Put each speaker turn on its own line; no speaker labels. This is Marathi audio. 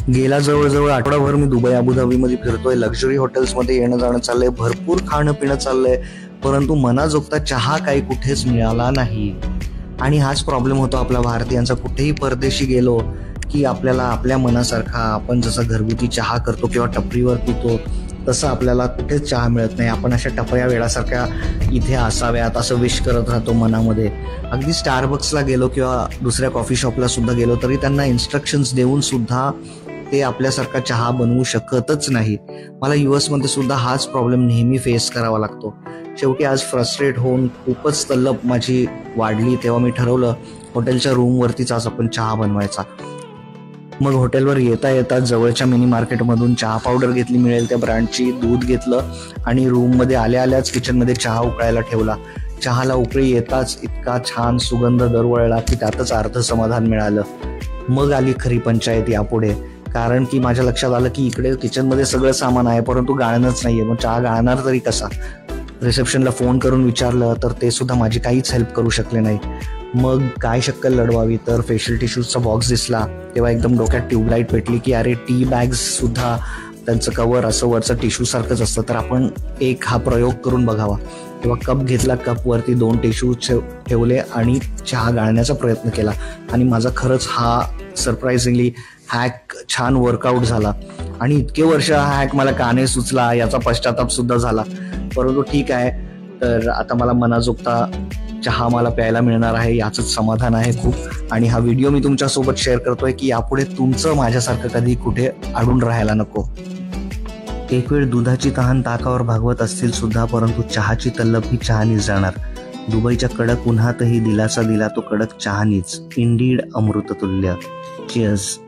गेला जवळजवळ आठवडाभर मी दुबई अबुधाबीमध्ये फिरतोय, लक्झरी हॉटेल्समध्ये येणं जाणं चाललंय, भरपूर खाणं पिणं चाललंय, परंतु मनाजोगता चहा काही कुठेच मिळाला नाही. आणि हाच प्रॉब्लेम होतो आपला भारतीयांचा. कुठेही परदेशी गेलो की आपल्याला आपल्या मनासारखा आपण जसा घरगुती चहा करतो किंवा टपरीवर पितो तसं आपल्याला कुठेच चहा मिळत नाही. आपण अशा टपऱ्या वेळासारख्या इथे असाव्यात असं विश करत राहतो मनामध्ये. अगदी स्टारबक्सला गेलो किंवा दुसऱ्या कॉफी शॉपला सुद्धा गेलो तरी त्यांना इन्स्ट्रक्शन्स देऊन सुद्धा ते आपल्यासारखा चहा बनवू शकतच नाही. मला यूएसमध्ये सुद्धा हाच प्रॉब्लेम नेहमी फेस करावा लागतो. शेवटी आज फ्रस्ट्रेट होऊन खूपच तल्लप माझी वाढली तेव्हा मी ठरवलं हॉटेलच्या रूमवरतीच आज आपण चहा बनवायचा. मग हॉटेलवर येता येता जवळच्या मिनी मार्केटमधून चहा पावडर घेतली, मिळेल त्या ब्रँडची, दूध घेतलं आणि रूममध्ये आल्या आल्याच किचनमध्ये चहा उकळायला ठेवला. चहाला उकळी येताच इतका छान सुगंध दरवळला की त्यातच अर्ध समाधान मिळालं. मग आली खरी पंचायत यापुढे, कारण की माझ्या लक्षात आलं की इकडे किचनमध्ये सगळं सामान आहे परंतु गाळणंच नाहीये. मग चहा गाळणार तरी कसा? रिसेप्शनला फोन करून विचारलं तर ते सुद्धा माझी काहीच हेल्प करू शकले नाही. मग काय शक्कल लढवावी, तर फेशियल टिश्यूजचा बॉक्स दिसला तेव्हा एकदम डोक्यात ट्यूबलाईट पेटली की अरे टी बॅग्स सुद्धा त्यांचं कवर असं वरचं टिश्यू सारखंच असतं, तर आपण एक हा प्रयोग करून बघावा. तेव्हा कप घेतला, कपवरती 2 टिश्यू ठेवले आणि चहा गाळण्याचा प्रयत्न केला आणि माझा खरंच हा सरप्राइझिंगली हॅक छान वर्कआउट झाला. आणि इतके वर्ष हा हॅक मला का नाही सुचला याचा पश्चाताप सुद्धा झाला. परंतु ठीक आहे, तर आता मला मनाजोगता चहा मला प्यायला मिळणार आहे याचंच समाधान आहे खूप. आणि हा व्हिडिओ मी तुमच्यासोबत शेअर करतोय की यापुढे तुमचं माझ्यासारखं कधी कुठे अडून राहायला नको. एक वेळ दुधाची तहान ताकावर भागवत असतील सुद्धा, परंतु चहाची तल्लप ही चहानीच जाणार. दुबईच्या कडक उन्हातही दिलासा दिला तो कडक चहानीच. इंडीड अमृततुल्य. चिअर्स.